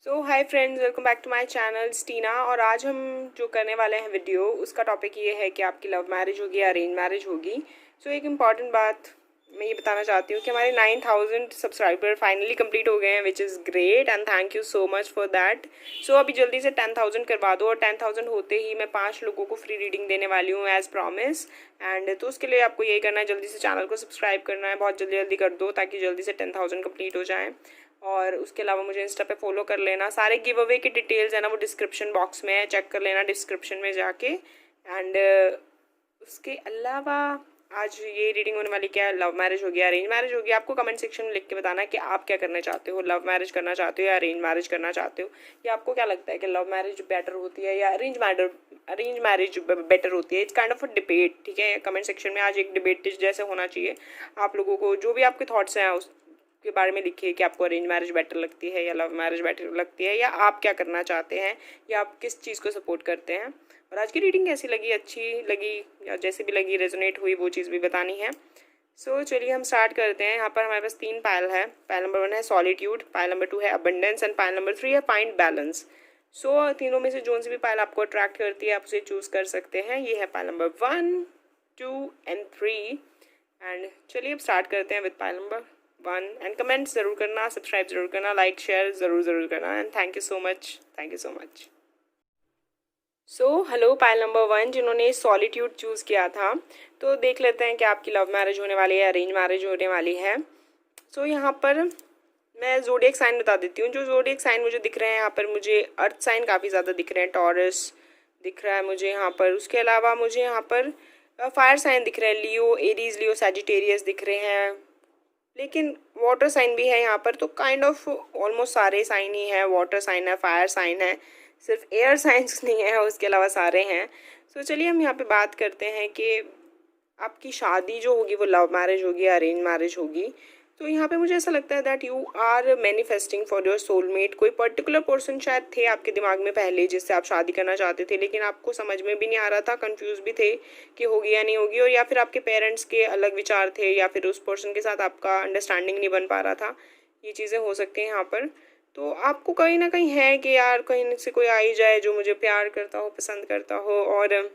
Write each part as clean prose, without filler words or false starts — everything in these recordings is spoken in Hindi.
So hi friends, welcome back to my channel Tina. और आज हम जो करने वाले हैं वीडियो, उसका टॉपिक ये है कि आपकी लव मैरिज होगी या अरेंज मैरिज होगी। सो एक इम्पॉर्टेंट बात मैं ये बताना चाहती हूँ कि हमारे 9000 सब्सक्राइबर फाइनली कंप्लीट हो गए हैं, which is great and thank you so much for that. So अभी जल्दी से 10,000 करवा दो, और 10,000 होते ही मैं 5 लोगों को फ्री रीडिंग देने वाली हूँ एज प्रॉमिस। एंड तो उसके लिए आपको यही करना है, जल्दी से चैनल को सब्सक्राइब करना है, बहुत जल्दी जल्दी कर दो ताकि जल्दी से 10,000 कंप्लीट हो जाए। और उसके अलावा मुझे इंस्टा पे फॉलो कर लेना। सारे गिव अवे की डिटेल्स है ना, वो डिस्क्रिप्शन बॉक्स में है, चेक कर लेना डिस्क्रिप्शन में जाके। एंड उसके अलावा आज ये रीडिंग होने वाली क्या है, लव मैरिज होगी या अरेंज मैरिज होगी। आपको कमेंट सेक्शन में लिख के बताना कि आप क्या करना चाहते हो, लव मैरिज करना चाहते हो या अरेंज मैरिज करना चाहते हो, या आपको क्या लगता है कि लव मैरिज बेटर होती है या अरेंज मैरिज बेटर होती है। It's kind of a debate, ठीक है। कमेंट सेक्शन में आज एक डिबेट जैसे होना चाहिए। आप लोगों को जो भी आपके थॉट्स हैं उस के बारे में लिखिए कि आपको अरेंज मैरिज बेटर लगती है या लव मैरिज बेटर लगती है, या आप क्या करना चाहते हैं, या आप किस चीज़ को सपोर्ट करते हैं। और आज की रीडिंग कैसी लगी, अच्छी लगी या जैसे भी लगी, रेजोनेट हुई, वो चीज़ भी बतानी है। सो चलिए हम स्टार्ट करते हैं। यहाँ पर हमारे पास 3 पायल है। पायल नंबर 1 है सॉलिट्यूड, पायल नंबर 2 है अबंडेंस एंड पायल नंबर 3 है फाइंड बैलेंस। सो तीनों में से जो सी भी पायल आपको अट्रैक्ट करती है आप उसे चूज़ कर सकते हैं। ये है पायल नंबर 1, 2 एंड 3। एंड चलिए अब स्टार्ट करते हैं with pile number 1। And comment ज़रूर करना, सब्सक्राइब ज़रूर करना, लाइक शेयर ज़रूर करना। And thank you so much, thank you so much. So hello pile number 1 जिन्होंने सॉलिट्यूड चूज़ किया था, तो देख लेते हैं कि आपकी लव मैरिज होने वाली है, अरेंज मैरिज होने वाली है। सो यहाँ पर मैं ज़ोडिएक साइन बता देती हूँ। जो ज़ोडिएक साइन मुझे दिख रहे हैं यहाँ पर, मुझे अर्थ साइन काफ़ी ज़्यादा दिख रहे हैं। टॉरस दिख रहा है मुझे यहाँ पर। उसके अलावा मुझे यहाँ पर फायर साइन दिख रहे हैं, लियो, एरीज, लियो, सैजिटेरियस दिख रहे हैं। लेकिन वाटर साइन भी है यहाँ पर, तो काइंड ऑफ ऑलमोस्ट सारे साइन ही है। वाटर साइन है, फायर साइन है, सिर्फ एयर साइंस नहीं है, उसके अलावा सारे हैं। सो चलिए हम यहाँ पे बात करते हैं कि आपकी शादी जो होगी वो लव मैरिज होगी या अरेंज मैरिज होगी। तो यहाँ पे मुझे ऐसा लगता है that you are manifesting for your soulmate. कोई पर्टिकुलर पर्सन शायद थे आपके दिमाग में पहले जिससे आप शादी करना चाहते थे, लेकिन आपको समझ में भी नहीं आ रहा था, कंफ्यूज भी थे कि होगी या नहीं होगी। और या फिर आपके पेरेंट्स के अलग विचार थे, या फिर उस पर्सन के साथ आपका अंडरस्टैंडिंग नहीं बन पा रहा था। ये चीज़ें हो सकती हैं यहाँ पर। तो आपको कहीं ना कहीं है कि यार कहीं से कोई आ ही जाए जो मुझे प्यार करता हो, पसंद करता हो, और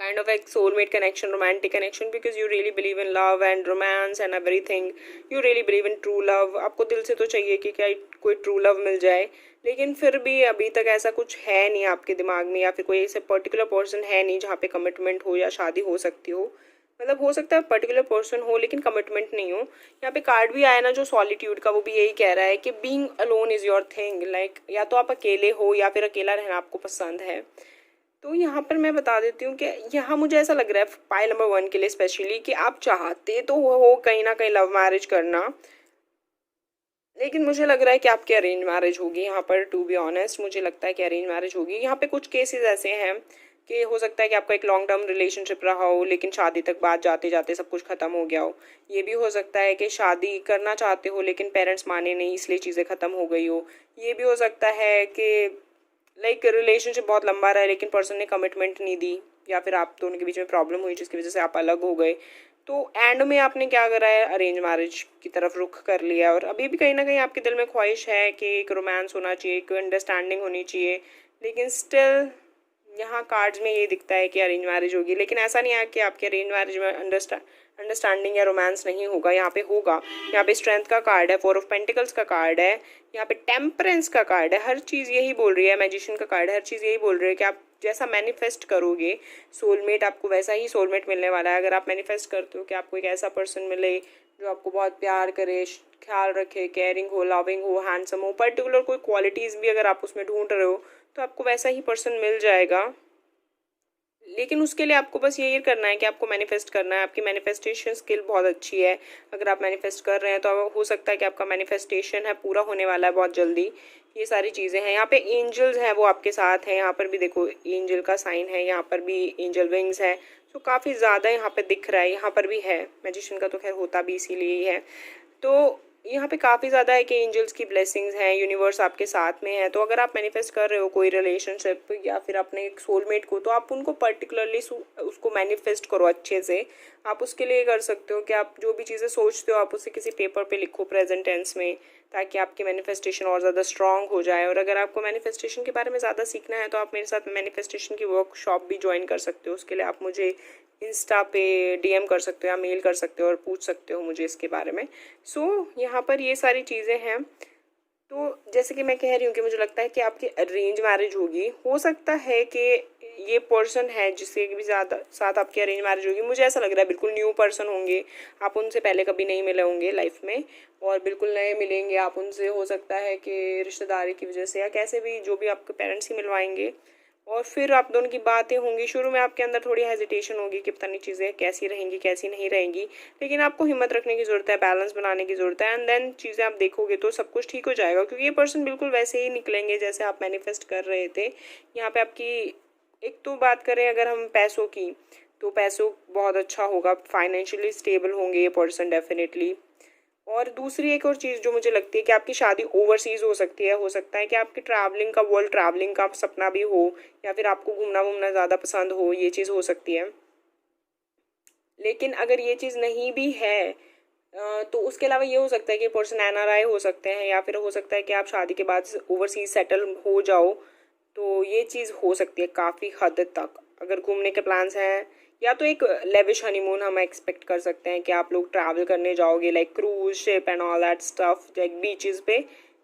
kind of like soulmate connection, romantic connection, because you really believe in love and romance and everything. You really believe in true love. आपको दिल से तो चाहिए कि क्या कोई ट्रू लव मिल जाए, लेकिन फिर भी अभी तक ऐसा कुछ है नहीं आपके दिमाग में, या फिर कोई ऐसे पर्टिकुलर पर्सन है नहीं जहाँ पे कमिटमेंट हो या शादी हो सकती हो। मतलब हो सकता है पर्टिकुलर पर्सन हो लेकिन कमिटमेंट नहीं हो। यहाँ पे कार्ड भी आया ना जो सॉलिट्यूड का, वो भी यही कह रहा है कि being alone is your thing. Like या तो आप अकेले हो या फिर अकेला रहना आपको पसंद है। तो यहाँ पर मैं बता देती हूँ कि यहाँ मुझे ऐसा लग रहा है पाइल नंबर 1 के लिए स्पेशली कि आप चाहते तो हो कहीं ना कहीं लव मैरिज करना, लेकिन मुझे लग रहा है कि आपकी अरेंज मैरिज होगी यहाँ पर। टू बी ऑनेस्ट मुझे लगता है कि अरेंज मैरिज होगी। यहाँ पे कुछ केसेस ऐसे हैं कि हो सकता है कि आपका एक लॉन्ग टर्म रिलेशनशिप रहा हो, लेकिन शादी तक बात जाते जाते सब कुछ ख़त्म हो गया हो। ये भी हो सकता है कि शादी करना चाहते हो लेकिन पेरेंट्स माने नहीं, इसलिए चीज़ें ख़त्म हो गई हो। ये भी हो सकता है कि लाइक रिलेशनशिप बहुत लंबा रहा है लेकिन पर्सन ने कमिटमेंट नहीं दी, या फिर आप दोनों के बीच में प्रॉब्लम हुई जिसकी वजह से आप अलग हो गए। तो एंड में आपने क्या करा है, अरेंज मैरिज की तरफ रुख कर लिया। और अभी भी कहीं ना कहीं आपके दिल में ख्वाहिश है कि एक रोमांस होना चाहिए, एक अंडरस्टैंडिंग होनी चाहिए, लेकिन स्टिल यहाँ कार्ड्स में ये दिखता है कि अरेंज मैरिज होगी। लेकिन ऐसा नहीं है कि आपके अरेंज मैरिज में अंडरस्टैंडिंग या रोमांस नहीं होगा, यहाँ पे होगा। यहाँ पे स्ट्रेंथ का कार्ड है, 4 ऑफ पेंटिकल्स का कार्ड है, यहाँ पे टेम्परेंस का कार्ड है। हर चीज़ यही बोल रही है, मैजिशियन का कार्ड है, हर चीज़ यही बोल रही है कि आप जैसा मैनिफेस्ट करोगे सोलमेट आपको वैसा ही सोलमेट मिलने वाला है। अगर आप मैनिफेस्ट करते हो कि आपको एक ऐसा पर्सन मिले जो आपको बहुत प्यार करे, ख्याल रखे, केयरिंग हो, लविंग हो, हैंडसम हो, पर्टिकुलर कोई क्वालिटीज़ भी अगर आप उसमें ढूंढ रहे हो, तो आपको वैसा ही पर्सन मिल जाएगा। लेकिन उसके लिए आपको बस यही करना है कि आपको मैनिफेस्ट करना है। आपकी मैनिफेस्टेशन स्किल बहुत अच्छी है। अगर आप मैनिफेस्ट कर रहे हैं तो हो सकता है कि आपका मैनिफेस्टेशन है पूरा होने वाला है बहुत जल्दी। ये सारी चीज़ें हैं। यहाँ पे एंजल्स हैं, वो आपके साथ हैं। यहाँ पर भी देखो एंजल का साइन है, यहाँ पर भी एंजल विंग्स है। तो काफ़ी ज़्यादा यहाँ पे दिख रहा है। यहाँ पर भी है, मैजिशियन का तो खैर होता भी इसीलिए ही है। तो यहाँ पे काफ़ी ज़्यादा है कि एंजल्स की ब्लेसिंग्स हैं, यूनिवर्स आपके साथ में है। तो अगर आप मैनिफेस्ट कर रहे हो कोई रिलेशनशिप या फिर अपने एक सोलमेट को, तो आप उनको पर्टिकुलरली उसको मैनिफेस्ट करो अच्छे से। आप उसके लिए कर सकते हो कि आप जो भी चीज़ें सोचते हो आप उसे किसी पेपर पे लिखो प्रेजेंट टेंस में, ताकि आपकी मैनिफेस्टेशन और ज़्यादा स्ट्रॉन्ग हो जाए। और अगर आपको मैनिफेस्टेशन के बारे में ज़्यादा सीखना है तो आप मेरे साथ मैनिफेस्टेशन की वर्कशॉप भी ज्वाइन कर सकते हो। उसके लिए आप मुझे इंस्टा पे DM कर सकते हो या मेल कर सकते हो और पूछ सकते हो मुझे इसके बारे में। यहाँ पर ये सारी चीज़ें हैं। तो जैसे कि मैं कह रही हूँ कि मुझे लगता है कि आपकी अरेंज मैरिज होगी। हो सकता है कि ये पर्सन है जिससे भी ज़्यादा साथ आपकी अरेंज मैरिज होगी, मुझे ऐसा लग रहा है बिल्कुल न्यू पर्सन होंगे, आप उनसे पहले कभी नहीं मिले होंगे लाइफ में और बिल्कुल नए मिलेंगे आप उनसे। हो सकता है कि रिश्तेदारी की वजह से या कैसे भी, जो भी आपके पेरेंट्स ही मिलवाएंगे और फिर आप दोनों की बातें होंगी। शुरू में आपके अंदर थोड़ी हेजिटेशन होगी कि पता नहीं चीज़ें कैसी रहेंगी कैसी नहीं रहेंगी, लेकिन आपको हिम्मत रखने की ज़रूरत है, बैलेंस बनाने की ज़रूरत है, एंड देन चीज़ें आप देखोगे तो सब कुछ ठीक हो जाएगा। क्योंकि ये पर्सन बिल्कुल वैसे ही निकलेंगे जैसे आप मैनिफेस्ट कर रहे थे। यहाँ पे आपकी एक तो बात करें अगर हम पैसों की, तो पैसों बहुत अच्छा होगा, फाइनेंशियली स्टेबल होंगे ये पर्सन डेफिनेटली। और दूसरी एक और चीज़ जो मुझे लगती है कि आपकी शादी ओवरसीज़ हो सकती है। हो सकता है कि आपकी ट्रैवलिंग का, वर्ल्ड ट्रैवलिंग का सपना भी हो या फिर आपको घूमना घूमना ज़्यादा पसंद हो, ये चीज़ हो सकती है। लेकिन अगर ये चीज़ नहीं भी है तो उसके अलावा ये हो सकता है कि पर्सन NRI हो सकते हैं या फिर हो सकता है कि आप शादी के बाद ओवरसीज सेटल हो जाओ। तो ये चीज़ हो सकती है काफ़ी हद तक। अगर घूमने के प्लान्स हैं या तो एक लेविश हनीमून हम एक्सपेक्ट कर सकते हैं कि आप लोग ट्रैवल करने जाओगे like cruise ship and all that stuff like beaches पे।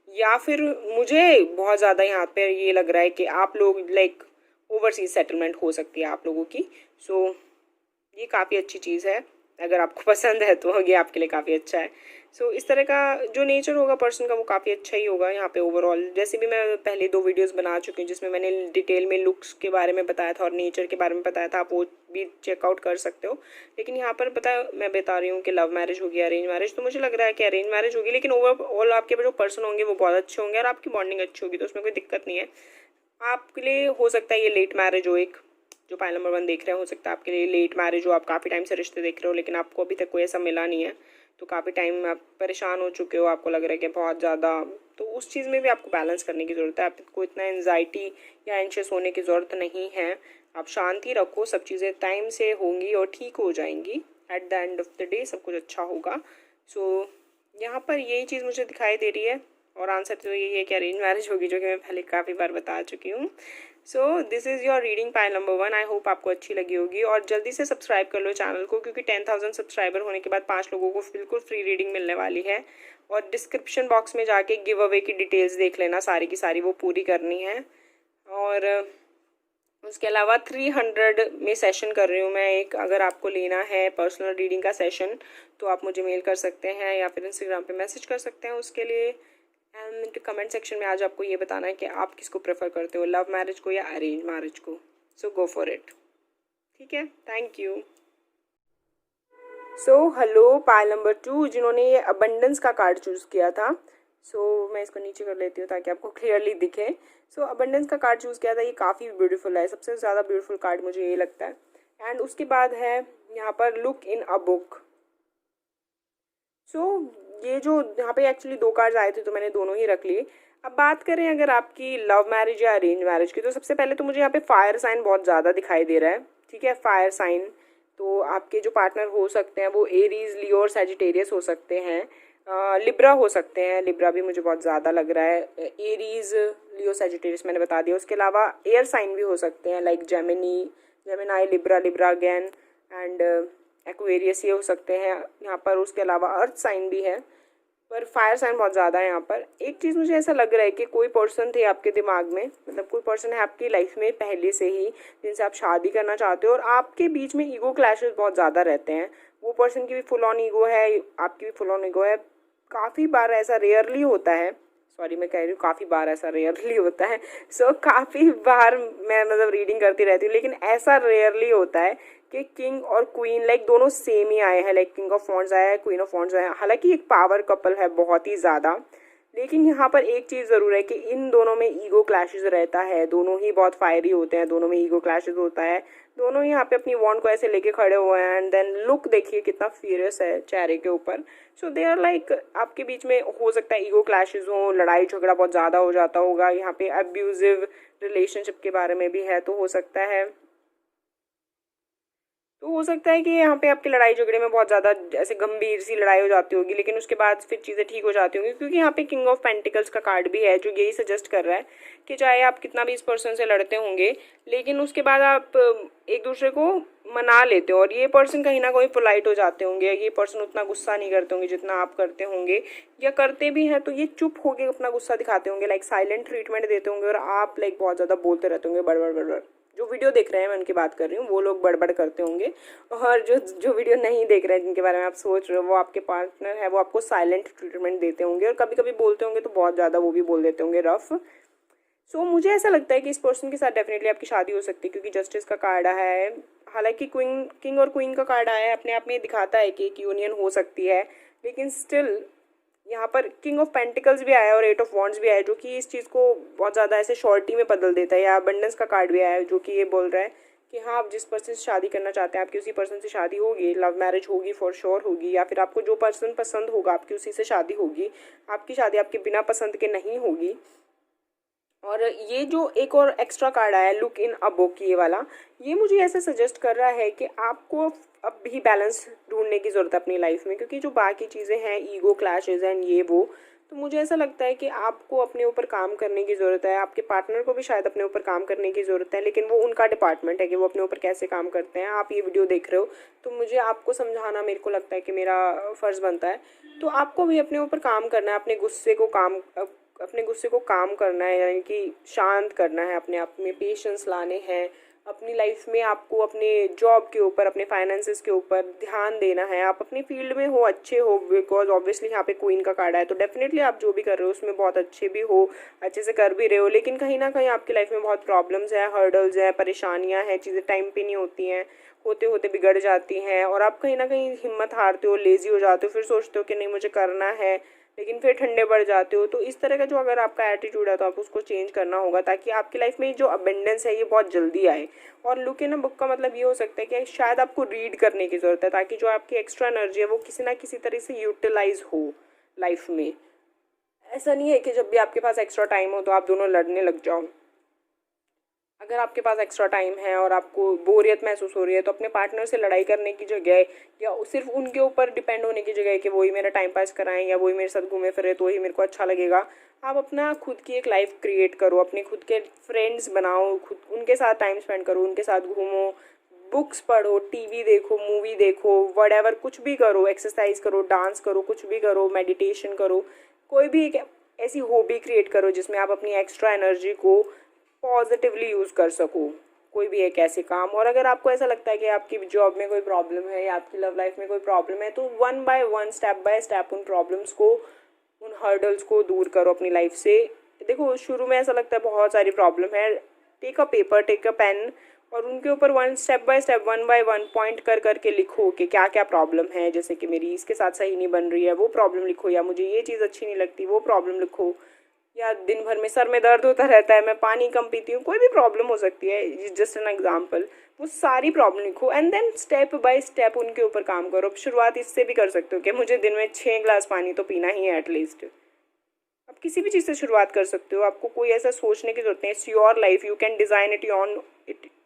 या फिर मुझे बहुत ज़्यादा यहाँ पे ये लग रहा है कि आप लोग लाइक ओवरसीज सेटलमेंट हो सकती है आप लोगों की। ये काफ़ी अच्छी चीज़ है, अगर आपको पसंद है तो ये आपके लिए काफ़ी अच्छा है। इस तरह का जो नेचर होगा पर्सन का वो काफ़ी अच्छा ही होगा यहाँ पे ओवरऑल। जैसे भी मैं पहले 2 वीडियोस बना चुकी हूँ जिसमें मैंने डिटेल में लुक्स के बारे में बताया था और नेचर के बारे में बताया था, आप वो भी चेकआउट कर सकते हो। लेकिन यहाँ पर मैं बता रही हूँ कि लव मैरिज होगी अरेंज मैरिज, तो मुझे लग रहा है कि अरेंज मैरिज होगी, लेकिन ओवरऑल आपके जो पर्सन होंगे वो बहुत अच्छे होंगे और आपकी बॉन्डिंग अच्छी होगी, तो उसमें कोई दिक्कत नहीं है। आपके लिए हो सकता है ये लेट मैरिज हो, एक जो पाइल नंबर 1 देख रहे हैं, हो सकता है आपके लिए लेट मैरिज हो। आप काफ़ी टाइम से रिश्ते देख रहे हो लेकिन आपको अभी तक कोई ऐसा मिला नहीं है, तो काफ़ी टाइम आप परेशान हो चुके हो, आपको लग रहा है कि बहुत ज़्यादा। तो उस चीज़ में भी आपको बैलेंस करने की ज़रूरत है। आपको इतना एंजाइटी या एंशियस होने की ज़रूरत नहीं है। आप शांति रखो, सब चीज़ें टाइम से होंगी और ठीक हो जाएंगी। At the end of the day सब कुछ अच्छा होगा। यहाँ पर यही चीज़ मुझे दिखाई दे रही है और आंसर तो यही है कि अरेंज मैरिज होगी, जो कि मैं पहले काफ़ी बार बता चुकी हूँ। This is your reading pile number 1। I hope आपको अच्छी लगी होगी और जल्दी से सब्सक्राइब कर लो चैनल को, क्योंकि 10,000 सब्सक्राइबर होने के बाद 5 लोगों को बिल्कुल फ्री रीडिंग मिलने वाली है। और डिस्क्रिप्शन बॉक्स में जाके गिव अवे की डिटेल्स देख लेना, सारी की सारी वो पूरी करनी है। और उसके अलावा 300 में सेशन कर रही हूँ मैं एक। अगर आपको लेना है पर्सनल रीडिंग का सेशन तो आप मुझे मेल कर सकते हैं या फिर इंस्टाग्राम पे मैसेज कर सकते हैं उसके लिए। एंड कमेंट सेक्शन में आज आपको ये बताना है कि आप किसको प्रेफर करते हो, लव मैरिज को या अरेंज मैरिज को। Go for it. ठीक है, thank you. Hello pile number 2 जिन्होंने ये अबंडेंस का कार्ड चूज़ किया था। मैं इसको नीचे कर लेती हूँ ताकि आपको क्लियरली दिखे। अबंडेंस का कार्ड चूज़ किया था, ये काफ़ी ब्यूटीफुल है, सबसे ज़्यादा ब्यूटीफुल कार्ड मुझे ये लगता है। एंड उसके बाद है यहाँ पर लुक इन अ बुक। ये जो यहाँ पे एक्चुअली 2 कार्ड्स आए थे तो मैंने दोनों ही रख लिए। अब बात करें अगर आपकी लव मैरिज या अरेंज मैरिज की, तो सबसे पहले तो मुझे यहाँ पे फायर साइन बहुत ज़्यादा दिखाई दे रहा है। ठीक है, फायर साइन। तो आपके जो पार्टनर हो सकते हैं वो एरीज, लियो और सैजिटेरियस हो सकते हैं। लिब्रा हो सकते हैं, लिब्रा भी मुझे बहुत ज़्यादा लग रहा है। एरीज, लियो, सैजिटेरियस मैंने बता दिया। उसके अलावा एयर साइन भी हो सकते हैं like Gemini, Libra, Libra again and Aquarius, ये हो सकते हैं यहाँ पर। उसके अलावा अर्थ साइन भी है, पर फायर साइन बहुत ज़्यादा है यहाँ पर। एक चीज़ मुझे ऐसा लग रहा है कि कोई पर्सन थे आपके दिमाग में, मतलब कोई पर्सन है आपकी लाइफ में पहले से ही जिनसे आप शादी करना चाहते हो और आपके बीच में ईगो क्लैशेस बहुत ज़्यादा रहते हैं। वो पर्सन की भी फुल ऑन ईगो है, आपकी भी फुल ऑन ईगो है। काफ़ी बार ऐसा रेयरली होता है, सॉरी मैं कह रही हूँ काफ़ी बार ऐसा रेयरली होता है। काफ़ी बार मैं मतलब रीडिंग करती रहती हूँ, लेकिन ऐसा रेयरली होता है कि किंग और क्वीन लाइक दोनों सेम ही आए हैं। लाइक किंग ऑफ वॉन्ड्स आया है, क्वीन ऑफ वॉन्ड्स आया है। हालांकि एक पावर कपल है बहुत ही ज़्यादा, लेकिन यहाँ पर एक चीज़ ज़रूर है कि इन दोनों में ईगो क्लैशेस रहता है। दोनों ही बहुत फायरी होते हैं, दोनों में ईगो क्लैशेस होता है। दोनों ही यहाँ पे अपनी वॉन्ड को ऐसे लेके खड़े हुए हैं एंड देन लुक देखिए कितना फ्यूरियस है चेहरे के ऊपर। दे आर लाइक, आपके बीच में हो सकता है ईगो क्लैशेस हो, लड़ाई झगड़ा बहुत ज़्यादा हो जाता होगा। यहाँ पे अब्यूजिव रिलेशनशिप के बारे में भी है, तो हो सकता है तो हो सकता है कि यहाँ पे आपकी लड़ाई झगड़े में बहुत ज़्यादा ऐसे गंभीर सी लड़ाई हो जाती होगी, लेकिन उसके बाद फिर चीज़ें ठीक हो जाती होंगी, क्योंकि यहाँ पे किंग ऑफ पेंटिकल्स का कार्ड भी है जो यही सजेस्ट कर रहा है कि चाहे आप कितना भी इस पर्सन से लड़ते होंगे, लेकिन उसके बाद आप एक दूसरे को मना लेते हो, और ये पर्सन कहीं ना कहीं पोलाइट हो जाते होंगे, ये पर्सन उतना गुस्सा नहीं करते होंगे जितना आप करते होंगे, या करते भी हैं तो ये चुप होके अपना गुस्सा दिखाते होंगे, लाइक साइलेंट ट्रीटमेंट देते होंगे, और आप लाइक बहुत ज़्यादा बोलते रहते होंगे बड़बड़ बड़बड़। जो वीडियो देख रहे हैं मैं उनकी बात कर रही हूँ, वो लोग बड़बड़ करते होंगे, और जो वीडियो नहीं देख रहे हैं, जिनके बारे में आप सोच रहे हो, वो आपके पार्टनर है, वो आपको साइलेंट ट्रीटमेंट देते होंगे, और कभी कभी बोलते होंगे तो बहुत ज़्यादा वो भी बोल देते होंगे रफ। सो मुझे ऐसा लगता है कि इस पर्सन के साथ डेफिनेटली आपकी शादी हो सकती है, क्योंकि जस्टिस का कार्ड आया है। हालांकि किंग और क्वीन का कार्ड आया है, अपने आप में ये दिखाता है कि एक यूनियन हो सकती है, लेकिन स्टिल यहाँ पर किंग ऑफ पेंटिकल्स भी आया है और एट ऑफ वॉन्ड्स भी आया है, जो कि इस चीज़ को बहुत ज़्यादा ऐसे शॉर्टी में बदल देता है। या अबंडेंस का कार्ड भी आया है जो कि ये बोल रहा है कि हाँ, आप जिस पर्सन से शादी करना चाहते हैं आपकी उसी पर्सन से शादी होगी, लव मैरिज होगी, फॉर श्योर होगी, या फिर आपको जो पर्सन पसंद होगा आपकी उसी से शादी होगी, आपकी शादी आपके बिना पसंद के नहीं होगी। और ये जो एक और एक्स्ट्रा कार्ड आया है, लुक इन अ बुक, ये वाला, ये मुझे ऐसे सजेस्ट कर रहा है कि आपको अब भी बैलेंस ढूंढने की ज़रूरत है अपनी लाइफ में, क्योंकि जो बाकी चीज़ें हैं, ईगो क्लैशेज एंड ये वो, तो मुझे ऐसा लगता है कि आपको अपने ऊपर काम करने की ज़रूरत है, आपके पार्टनर को भी शायद अपने ऊपर काम करने की ज़रूरत है, लेकिन वो उनका डिपार्टमेंट है कि वो अपने ऊपर कैसे काम करते हैं। आप ये वीडियो देख रहे हो तो मुझे आपको समझाना, मेरे को लगता है कि मेरा फ़र्ज़ बनता है, तो आपको भी अपने ऊपर काम करना है, अपने गुस्से को काम करना है, यानी कि शांत करना है, अपने आप में पेशेंस लाने हैं। अपनी लाइफ में आपको अपने जॉब के ऊपर, अपने फाइनेंसेस के ऊपर ध्यान देना है। आप अपनी फील्ड में हो, अच्छे हो, बिकॉज ऑब्वियसली यहाँ पे क्वीन का कार्ड है, तो डेफिनेटली आप जो भी कर रहे हो उसमें बहुत अच्छे भी हो, अच्छे से कर भी रहे हो, लेकिन कहीं ना कहीं आपकी लाइफ में बहुत प्रॉब्लम्स हैं, हर्डल्स हैं, परेशानियाँ हैं, चीज़ें टाइम पे नहीं होती हैं, होते होते बिगड़ जाती हैं, और आप कहीं ना कहीं हिम्मत हारते हो, लेज़ी हो जाते हो, फिर सोचते हो कि नहीं मुझे करना है, लेकिन फिर ठंडे पड़ जाते हो। तो इस तरह का जो अगर आपका एटीट्यूड है तो आप उसको चेंज करना होगा, ताकि आपकी लाइफ में जो अबेंडेंस है ये बहुत जल्दी आए। और लुक इन अ बुक का मतलब ये हो सकता है कि शायद आपको रीड करने की ज़रूरत है, ताकि जो आपकी एक्स्ट्रा एनर्जी है वो किसी ना किसी तरह से यूटिलाइज हो लाइफ में। ऐसा नहीं है कि जब भी आपके पास एक्स्ट्रा टाइम हो तो आप दोनों लड़ने लग जाओ। अगर आपके पास एक्स्ट्रा टाइम है और आपको बोरियत महसूस हो रही है, तो अपने पार्टनर से लड़ाई करने की जगह, या सिर्फ उनके ऊपर डिपेंड होने की जगह कि वही मेरा टाइम पास कराएं या वही मेरे साथ घूमे फिरे तो ही मेरे को अच्छा लगेगा, आप अपना खुद की एक लाइफ क्रिएट करो, अपने खुद के फ्रेंड्स बनाओ, खुद उनके साथ टाइम स्पेंड करो, उनके साथ घूमो, बुक्स पढ़ो, टीवी देखो, मूवी देखो, वट कुछ भी करो, एक्सरसाइज करो, डांस करो, कुछ भी करो, मेडिटेशन करो, कोई भी एक ऐसी हॉबी क्रिएट करो जिसमें आप अपनी एक्स्ट्रा एनर्जी को पॉजिटिवली यूज़ कर सको, कोई भी एक ऐसे काम। और अगर आपको ऐसा लगता है कि आपकी जॉब में कोई प्रॉब्लम है या आपकी लव लाइफ में कोई प्रॉब्लम है, तो one by one, step by step उन प्रॉब्लम्स को, उन हर्डल्स को दूर करो अपनी लाइफ से। देखो, शुरू में ऐसा लगता है बहुत सारी प्रॉब्लम है, take a paper, take a pen, और उनके ऊपर one step by step, one by one point कर करके लिखो कि क्या क्या प्रॉब्लम है। जैसे कि मेरी इसके साथ सही नहीं बन रही है, वो प्रॉब्लम लिखो, या मुझे ये चीज़ अच्छी नहीं लगती, वो प्रॉब्लम लिखो, या दिन भर में सर में दर्द होता रहता है, मैं पानी कम पीती हूँ, कोई भी प्रॉब्लम हो सकती है, जस्ट एन एग्जाम्पल, वो सारी प्रॉब्लम लिखो, and then step by step उनके ऊपर काम करो। अब शुरुआत इससे भी कर सकते हो कि मुझे दिन में 6 ग्लास पानी तो पीना ही है एटलीस्ट। आप किसी भी चीज़ से शुरुआत कर सकते हो, आपको कोई ऐसा सोचने की जरूरत नहीं। It's your life, you can design it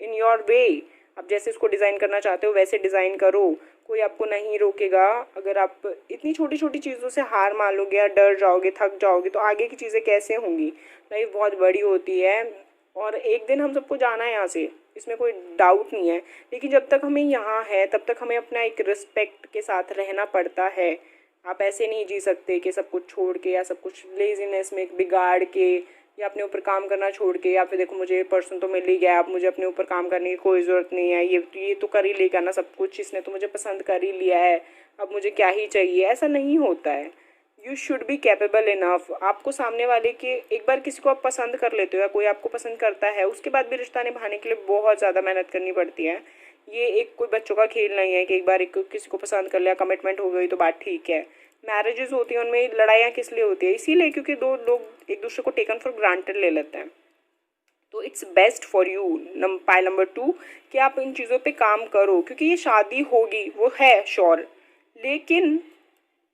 in your way. आप जैसे इसको डिज़ाइन करना चाहते हो वैसे डिज़ाइन करो, कोई आपको नहीं रोकेगा। अगर आप इतनी छोटी छोटी चीज़ों से हार मान लोगे या डर जाओगे, थक जाओगे, तो आगे की चीज़ें कैसे होंगी। लाइफ बहुत बड़ी होती है और एक दिन हम सबको जाना है यहाँ से, इसमें कोई डाउट नहीं है, लेकिन जब तक हमें यहाँ है तब तक हमें अपना एक रिस्पेक्ट के साथ रहना पड़ता है। आप ऐसे नहीं जी सकते कि सब कुछ छोड़ के या सब कुछ लेजीनेस में बिगाड़ के, या अपने ऊपर काम करना छोड़ के, या फिर देखो मुझे पर्सन तो मिल ही गया, अब मुझे अपने ऊपर काम करने की कोई ज़रूरत नहीं है, ये तो कर ही लेगा ना सब कुछ, इसने तो मुझे पसंद कर ही लिया है, अब मुझे क्या ही चाहिए। ऐसा नहीं होता है। You should be capable enough. आपको सामने वाले के, एक बार किसी को आप पसंद कर लेते हो या कोई आपको पसंद करता है, उसके बाद भी रिश्ता निभाने के लिए बहुत ज़्यादा मेहनत करनी पड़ती है। ये एक कोई बच्चों का खेल नहीं है कि एक बार किसी को पसंद कर लिया, कमिटमेंट हो गई तो बात ठीक है। मैरिजेस होती हैं, उनमें लड़ाइयाँ किस लिए होती है? इसीलिए क्योंकि दो लोग एक दूसरे को टेकन फॉर ग्रांटेड ले लेते हैं। तो it's best for you, pile number 2, कि आप इन चीज़ों पे काम करो, क्योंकि ये शादी होगी वो है श्योर, लेकिन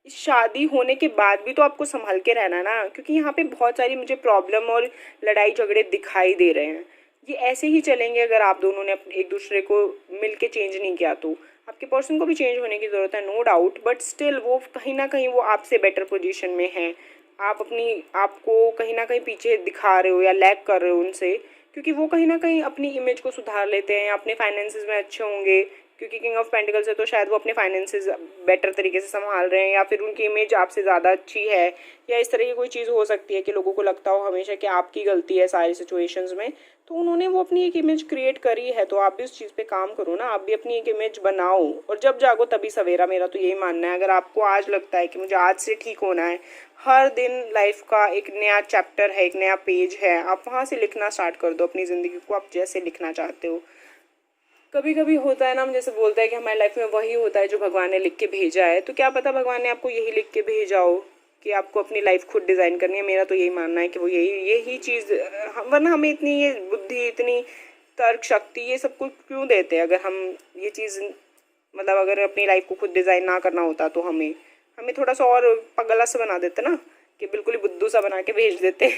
इस शादी होने के बाद भी तो आपको संभाल के रहना ना, क्योंकि यहाँ पे बहुत सारी मुझे प्रॉब्लम और लड़ाई झगड़े दिखाई दे रहे हैं। ये ऐसे ही चलेंगे अगर आप दोनों ने एक दूसरे को मिल के चेंज नहीं किया तो। आपके पर्सन को भी चेंज होने की ज़रूरत है, नो डाउट, बट स्टिल वो कहीं ना कहीं वो आपसे बेटर पोजीशन में है। आप अपनी आपको कहीं ना कहीं पीछे दिखा रहे हो या लैग कर रहे हो उनसे, क्योंकि वो कहीं ना कहीं अपनी इमेज को सुधार लेते हैं, अपने फाइनेंसेस में अच्छे होंगे, क्योंकि किंग ऑफ पेंटिकल्स है तो शायद वो अपने फाइनेंसेस बेटर तरीके से संभाल रहे हैं, या फिर उनकी इमेज आपसे ज़्यादा अच्छी है, या इस तरह की कोई चीज़ हो सकती है कि लोगों को लगता हो हमेशा कि आपकी गलती है सारी सिचुएशंस में। तो उन्होंने वो अपनी एक इमेज क्रिएट करी है, तो आप भी उस चीज़ पे काम करो ना, आप भी अपनी एक इमेज बनाओ, और जब जागो तभी सवेरा, मेरा तो यही मानना है। अगर आपको आज लगता है कि मुझे आज से ठीक होना है, हर दिन लाइफ का एक नया चैप्टर है, एक नया पेज है, आप वहाँ से लिखना स्टार्ट कर दो अपनी ज़िंदगी को, आप जैसे लिखना चाहते हो। कभी कभी होता है ना, हम जैसे बोलते हैं कि हमारी लाइफ में वही होता है जो भगवान ने लिख के भेजा है, तो क्या पता भगवान ने आपको यही लिख के भेजा हो कि आपको अपनी लाइफ खुद डिज़ाइन करनी है। मेरा तो यही मानना है कि वो यही चीज़, वरना हमें इतनी ये बुद्धि, इतनी तर्क शक्ति, ये सब कुछ क्यों देते हैं अगर हम ये चीज़, मतलब अगर अपनी लाइफ को खुद डिज़ाइन ना करना होता तो हमें हमें थोड़ा सा और पगला सा बना देते ना, कि बिल्कुल ही बुद्धू सा बना के भेज देते।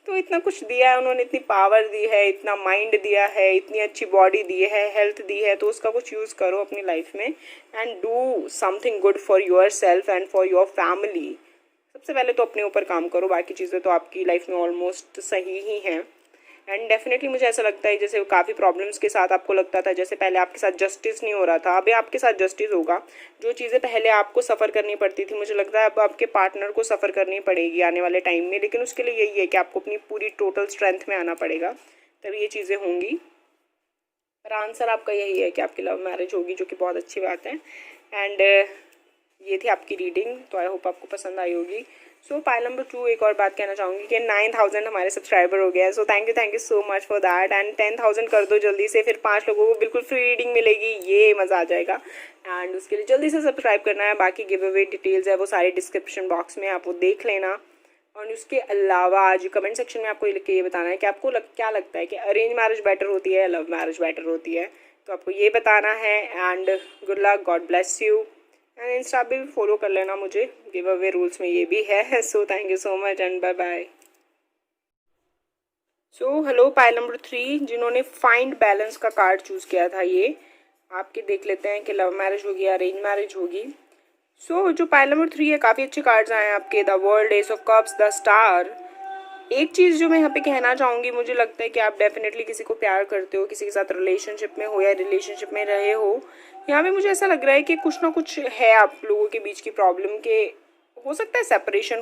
तो इतना कुछ दिया है उन्होंने, इतनी पावर दी है, इतना माइंड दिया है, इतनी अच्छी बॉडी दी है, हेल्थ दी है, तो उसका कुछ यूज़ करो अपनी लाइफ में and do something good for your self and for your family. सबसे पहले तो अपने ऊपर काम करो, बाकी चीज़ें तो आपकी लाइफ में ऑलमोस्ट सही ही हैं। एंड डेफिनेटली मुझे ऐसा लगता है, जैसे काफ़ी प्रॉब्लम्स के साथ आपको लगता था जैसे पहले आपके साथ जस्टिस नहीं हो रहा था, अभी आपके साथ जस्टिस होगा। जो चीज़ें पहले आपको सफ़र करनी पड़ती थी, मुझे लगता है अब आपके पार्टनर को सफ़र करनी पड़ेगी आने वाले टाइम में, लेकिन उसके लिए यही है कि आपको अपनी पूरी टोटल स्ट्रेंथ में आना पड़ेगा, तभी ये चीज़ें होंगी। पर आंसर आपका यही है कि आपकी लव मैरिज होगी, जो कि बहुत अच्छी बात है। एंड ये थी आपकी रीडिंग, तो आई होप आपको पसंद आई होगी। सो पाइल नंबर 2, एक और बात कहना चाहूँगी कि 9000 हमारे सब्सक्राइबर हो गया है, so thank you so much for that. And 10000 कर दो जल्दी से, फिर 5 लोगों को बिल्कुल फ्री रीडिंग मिलेगी, ये मज़ा आ जाएगा। एंड उसके लिए जल्दी से सब्सक्राइब करना है। बाकी गिव अवे डिटेल्स है वो सारी डिस्क्रिप्शन बॉक्स में, आप वो देख लेना। और उसके अलावा आज कमेंट सेक्शन में आपको लिख के ये बताना है कि आपको क्या लगता है कि अरेंज मैरिज बेटर होती है या लव मैरिज बेटर होती है, तो आपको ये बताना है। And good luck, God bless you. And Insta पे भी फॉलो कर लेना मुझे, गिव अवे रूल्स में ये भी है। So thank you so much and bye bye. So hello pile number 3, जिन्होंने फाइंड बैलेंस का कार्ड चूज़ किया था, ये आपके देख लेते हैं कि लव मैरिज होगी या अरेंज मैरिज होगी। सो जो पाइल नंबर 3 है, काफ़ी अच्छे कार्ड्स आए हैं आपके, the world, S of cups, the star. एक चीज़ जो मैं यहाँ पे कहना चाहूँगी, मुझे लगता है कि आप डेफिनेटली किसी को प्यार करते हो, किसी के साथ रिलेशनशिप में हो या रिलेशनशिप में रहे हो। यहाँ पे मुझे ऐसा लग रहा है कि कुछ ना कुछ है आप लोगों के बीच की प्रॉब्लम, के हो सकता है सेपरेशन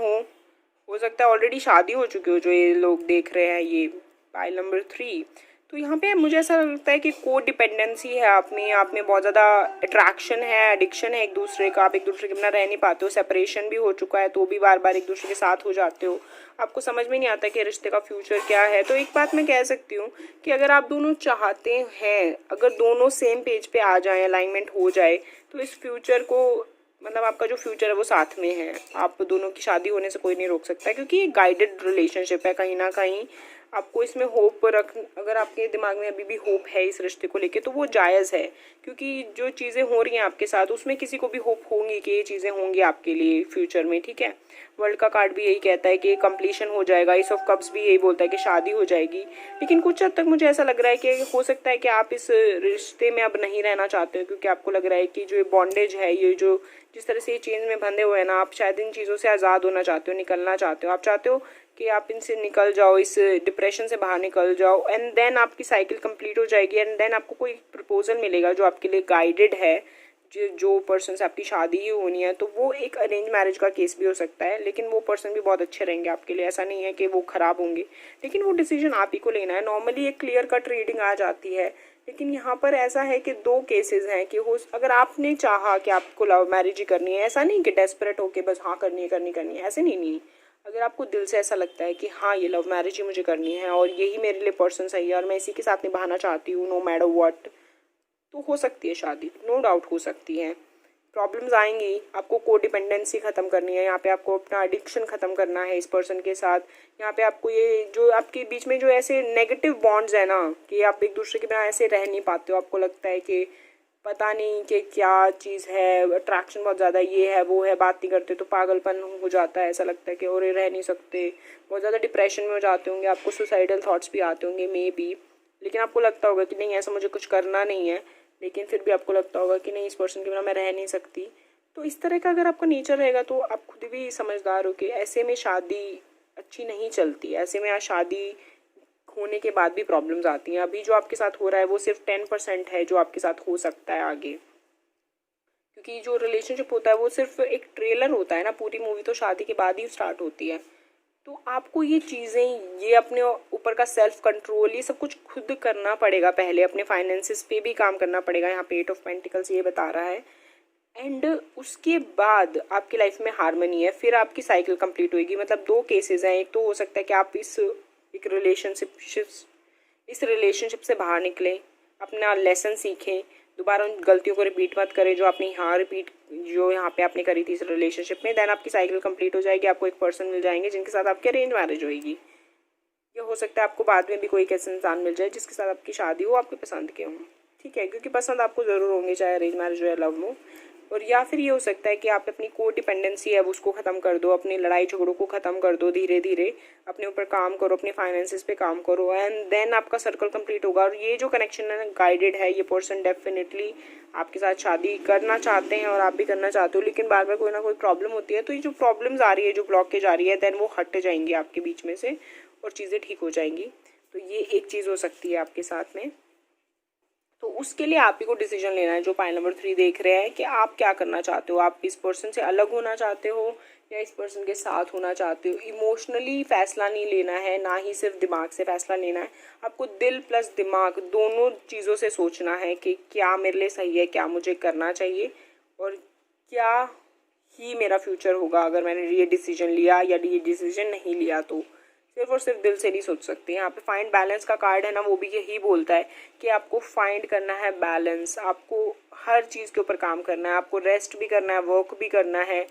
हो सकता है ऑलरेडी शादी हो चुकी हो, जो ये लोग देख रहे हैं ये पाइल नंबर 3। तो यहाँ पे मुझे ऐसा लगता है कि को डिपेंडेंसी है आप में बहुत ज़्यादा अट्रैक्शन है, एडिक्शन है एक दूसरे का, आप एक दूसरे के बिना रह नहीं पाते हो। सेपरेशन भी हो चुका है तो भी बार बार एक दूसरे के साथ हो जाते हो, आपको समझ में नहीं आता कि रिश्ते का फ्यूचर क्या है। तो एक बात मैं कह सकती हूँ कि अगर आप दोनों चाहते हैं, अगर दोनों सेम पेज पे आ जाएं, अलाइनमेंट हो जाए, तो इस फ्यूचर को, मतलब आपका जो फ्यूचर है वो साथ में है। आप दोनों की शादी होने से कोई नहीं रोक सकता, क्योंकि ये गाइडेड रिलेशनशिप है। कहीं ना कहीं आपको इसमें होप अगर आपके दिमाग में अभी भी होप है इस रिश्ते को लेके, तो वो जायज़ है, क्योंकि जो चीज़ें हो रही हैं आपके साथ उसमें किसी को भी होप होंगी कि ये चीज़ें होंगी आपके लिए फ्यूचर में, ठीक है। वर्ल्ड का कार्ड भी यही कहता है कि कंप्लीशन हो जाएगा, एस ऑफ कप्स भी यही बोलता है कि शादी हो जाएगी। लेकिन कुछ हद तक मुझे ऐसा लग रहा है कि हो सकता है कि आप इस रिश्ते में अब नहीं रहना चाहते हो, क्योंकि आपको लग रहा है कि जो ये बॉन्डेज है, ये जो जिस तरह से ये चेन में बंधे हुए हैं ना, आप शायद इन चीज़ों से आज़ाद होना चाहते हो, निकलना चाहते हो। आप चाहते हो कि आप इनसे निकल जाओ, इस डिप्रेशन से बाहर निकल जाओ, एंड देन आपकी साइकिल कंप्लीट हो जाएगी, एंड देन आपको कोई प्रपोजल मिलेगा जो आपके लिए गाइडेड है, जो पर्सन से आपकी शादी ही होनी है। तो वो एक अरेंज मैरिज का केस भी हो सकता है, लेकिन वो पर्सन भी बहुत अच्छे रहेंगे आपके लिए, ऐसा नहीं है कि वो ख़राब होंगे, लेकिन वो डिसीजन आप ही को लेना है। नॉर्मली एक क्लियर कट रीडिंग आ जाती है, लेकिन यहाँ पर ऐसा है कि 2 केसेस हैं कि अगर आपने चाहा कि आपको लव मैरिज ही करनी है, ऐसा नहीं कि डेस्परेट होके बस हाँ करनी है, ऐसे नहीं। अगर आपको दिल से ऐसा लगता है कि हाँ ये लव मैरिज ही मुझे करनी है और यही मेरे लिए पर्सन सही है और मैं इसी के साथ निभाना चाहती हूँ नो मैटर व्हाट, तो हो सकती है शादी, नो डाउट हो सकती है। प्रॉब्लम्स आएंगी, आपको कोडिपेंडेंसी ख़त्म करनी है, यहाँ पे आपको अपना एडिक्शन ख़त्म करना है इस पर्सन के साथ। यहाँ पे आपको ये जो आपके बीच में जो ऐसे नेगेटिव बॉन्ड्स है ना, कि आप एक दूसरे के बिना ऐसे रह नहीं पाते हो, आपको लगता है कि पता नहीं कि क्या चीज़ है, अट्रैक्शन बहुत ज़्यादा, ये है वो है, बात नहीं करते तो पागलपन हो जाता है, ऐसा लगता है कि और रह नहीं सकते, बहुत ज़्यादा डिप्रेशन में हो जाते होंगे, आपको सुसाइडल थॉट्स भी आते होंगे मे बी। लेकिन आपको लगता होगा कि नहीं ऐसा मुझे कुछ करना नहीं है, लेकिन फिर भी आपको लगता होगा कि नहीं इस पर्सन के बिना मैं रह नहीं सकती। तो इस तरह का अगर आपका नेचर रहेगा तो आप खुद भी समझदार हो कि ऐसे में शादी अच्छी नहीं चलती। ऐसे में शादी होने के बाद भी प्रॉब्लम्स आती हैं। अभी जो आपके साथ हो रहा है वो सिर्फ 10% है जो आपके साथ हो सकता है आगे, क्योंकि जो रिलेशनशिप होता है वो सिर्फ एक ट्रेलर होता है ना, पूरी मूवी तो शादी के बाद ही स्टार्ट होती है। तो आपको ये चीज़ें, ये अपने ऊपर का सेल्फ कंट्रोल, ये सब कुछ खुद करना पड़ेगा। पहले अपने फाइनेंसिस पे भी काम करना पड़ेगा, यहाँ पे 8 ऑफ पेंटिकल्स ये बता रहा है। एंड उसके बाद आपकी लाइफ में हारमनी है, फिर आपकी साइकिल कंप्लीट होगी। मतलब 2 केसेस हैं, एक तो हो सकता है कि आप एक इस रिलेशनशिप से बाहर निकलें, अपना लेसन सीखें, दोबारा उन गलतियों को रिपीट मत करें जो आपने यहाँ पे आपने करी थी इस रिलेशनशिप में। देन आपकी साइकिल कंप्लीट हो जाएगी, आपको एक पर्सन मिल जाएंगे जिनके साथ आपकी अरेंज मैरिज होगी। ये हो सकता है आपको बाद में भी कोई ऐसा इंसान मिल जाए जिसके साथ आपकी शादी हो, आपके पसंद के हों, ठीक है, क्योंकि पसंद आपको ज़रूर होंगे चाहे अरेंज मैरिज हो या लव हो। और या फिर ये हो सकता है कि आप अपनी को डिपेंडेंसी है उसको ख़त्म कर दो, अपनी लड़ाई झगड़ों को ख़त्म कर दो, धीरे धीरे अपने ऊपर काम करो, अपने फाइनेंसिस पे काम करो, एंड देन आपका सर्कल कंप्लीट होगा। और ये जो कनेक्शन है गाइडेड है, ये पर्सन डेफिनेटली आपके साथ शादी करना चाहते हैं और आप भी करना चाहते हो, लेकिन बार बार कोई ना कोई प्रॉब्लम होती है। तो ये जो प्रॉब्लम्स आ रही है, जो ब्लॉकेज आ रही है, देन वो हट जाएंगी आपके बीच में से और चीज़ें ठीक हो जाएंगी। तो ये एक चीज़ हो सकती है आपके साथ में। तो उसके लिए आप ही को डिसीजन लेना है। जो पाइल नंबर 3 देख रहे हैं कि आप क्या करना चाहते हो, आप इस पर्सन से अलग होना चाहते हो या इस पर्सन के साथ होना चाहते हो। इमोशनली फैसला नहीं लेना है, ना ही सिर्फ दिमाग से फैसला लेना है। आपको दिल प्लस दिमाग दोनों चीज़ों से सोचना है कि क्या मेरे लिए सही है, क्या मुझे करना चाहिए और क्या ही मेरा फ्यूचर होगा अगर मैंने ये डिसीजन लिया या ये डिसीजन नहीं लिया। तो सिर्फ और सिर्फ दिल से नहीं सोच सकते। यहाँ पे फाइंड बैलेंस का कार्ड है ना, वो भी यही बोलता है कि आपको फाइंड करना है बैलेंस। आपको हर चीज़ के ऊपर काम करना है, आपको रेस्ट भी करना है, वर्क भी करना है,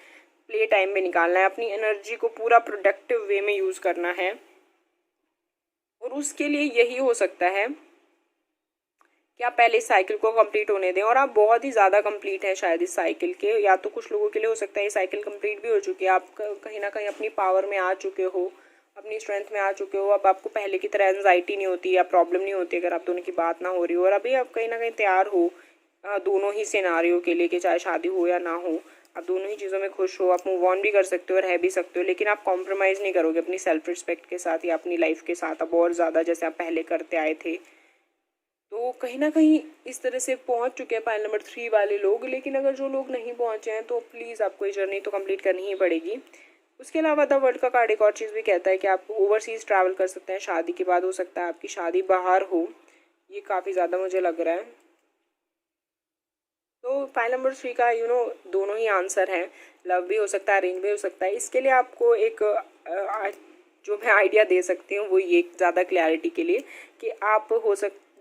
प्ले टाइम भी निकालना है, अपनी एनर्जी को पूरा प्रोडक्टिव वे में यूज़ करना है। और उसके लिए यही हो सकता है कि आप पहले इस साइकिल को कंप्लीट होने दें। और आप बहुत ही ज़्यादा कंप्लीट हैं शायद इस साइकिल के, या तो कुछ लोगों के लिए हो सकता है ये साइकिल कंप्लीट भी हो चुकी है। आप कहीं ना कहीं अपनी पावर में आ चुके हो, अपनी स्ट्रेंथ में आ चुके हो। अब आपको पहले की तरह एंजाइटी नहीं होती या प्रॉब्लम नहीं होती अगर आप दोनों की बात ना हो रही हो। और अभी आप कहीं ना कहीं तैयार हो दोनों ही सिनारियों के लिए कि चाहे शादी हो या ना हो, आप दोनों ही चीज़ों में खुश हो। आप मूव ऑन भी कर सकते हो, रह भी सकते हो, लेकिन आप कॉम्प्रोमाइज़ नहीं करोगे अपनी सेल्फ रिस्पेक्ट के साथ या अपनी लाइफ के साथ अब और ज़्यादा, जैसे आप पहले करते आए थे। तो कहीं ना कहीं इस तरह से पहुंच चुके हैं पाइल नंबर 3 वाले लोग। लेकिन अगर जो लोग नहीं पहुंचे हैं तो प्लीज़ आपको ये जर्नी तो कंप्लीट करनी ही पड़ेगी। उसके अलावा द वर्ल्ड का कार्ड एक और चीज़ भी कहता है कि आप ओवरसीज़ ट्रैवल कर सकते हैं शादी के बाद। हो सकता है आपकी शादी बाहर हो, ये काफ़ी ज़्यादा मुझे लग रहा है। तो फाइल नंबर 3 का दोनों ही आंसर हैं। लव भी हो सकता है, अरेंज भी हो सकता है। इसके लिए आपको एक जो मैं आइडिया दे सकती हूँ वो ये ज़्यादा क्लैरिटी के लिए कि आप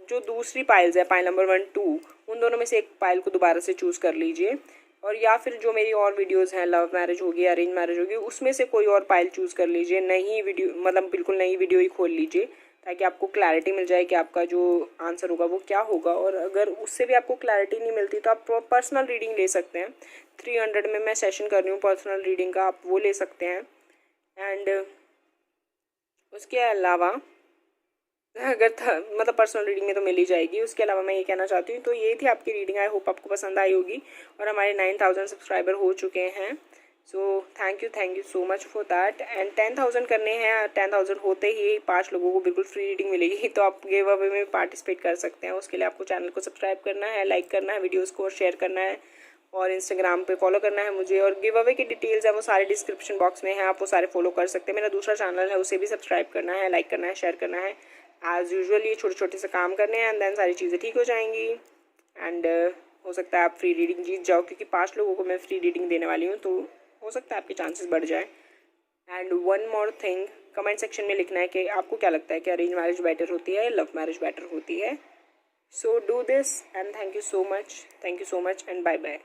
जो दूसरी पाइल्स है, पाइल नंबर 1, 2, उन दोनों में से एक पाइल को दोबारा से चूज़ कर लीजिए। और या फिर जो मेरी और वीडियोस हैं, लव मैरिज होगी, अरेंज मैरिज होगी, उसमें से कोई और पाइल चूज़ कर लीजिए। नई वीडियो, मतलब बिल्कुल नई वीडियो ही खोल लीजिए ताकि आपको क्लैरिटी मिल जाए कि आपका जो आंसर होगा वो क्या होगा। और अगर उससे भी आपको क्लैरिटी नहीं मिलती तो आप पर्सनल रीडिंग ले सकते हैं। 300 में मैं सेशन कर रही हूँ पर्सनल रीडिंग का, आप वो ले सकते हैं। एंड उसके अलावा मतलब पर्सनल रीडिंग में तो मिल ही जाएगी। उसके अलावा मैं ये कहना चाहती हूँ, तो ये थी आपकी रीडिंग। आई होप आपको पसंद आई होगी। और हमारे 9000 सब्सक्राइबर हो चुके हैं, सो thank you so much for that. And 10,000 करने हैं। 10,000 होते ही 5 लोगों को बिल्कुल फ्री रीडिंग मिलेगी, तो आप गिव अवे में पार्टिसिपेट कर सकते हैं। उसके लिए आपको चैनल को सब्सक्राइब करना है, लाइक करना है वीडियोज़ को, और शेयर करना है, और इंस्टाग्राम पे फॉलो करना है मुझे। और गिव अवे की डिटेल्स है वो सारे डिस्क्रिप्शन बॉक्स में है, आप वो सारे फॉलो कर सकते हैं। मेरा दूसरा चैनल है, उसे भी सब्सक्राइब करना है, लाइक करना है, शेयर करना है। एज़ यूजुअल ये छोटे छोटे से काम करने हैं, एंड देन सारी चीज़ें ठीक हो जाएंगी। एंड हो सकता है आप फ्री रीडिंग जीत जाओ, क्योंकि 5 लोगों को मैं फ्री रीडिंग देने वाली हूँ, तो हो सकता है आपके चांसेस बढ़ जाए। And one more thing, comment section में लिखना है कि आपको क्या लगता है कि अरेंज मैरिज बेटर होती है, लव मैरिज बेटर होती है। So do this and thank you so much and bye bye.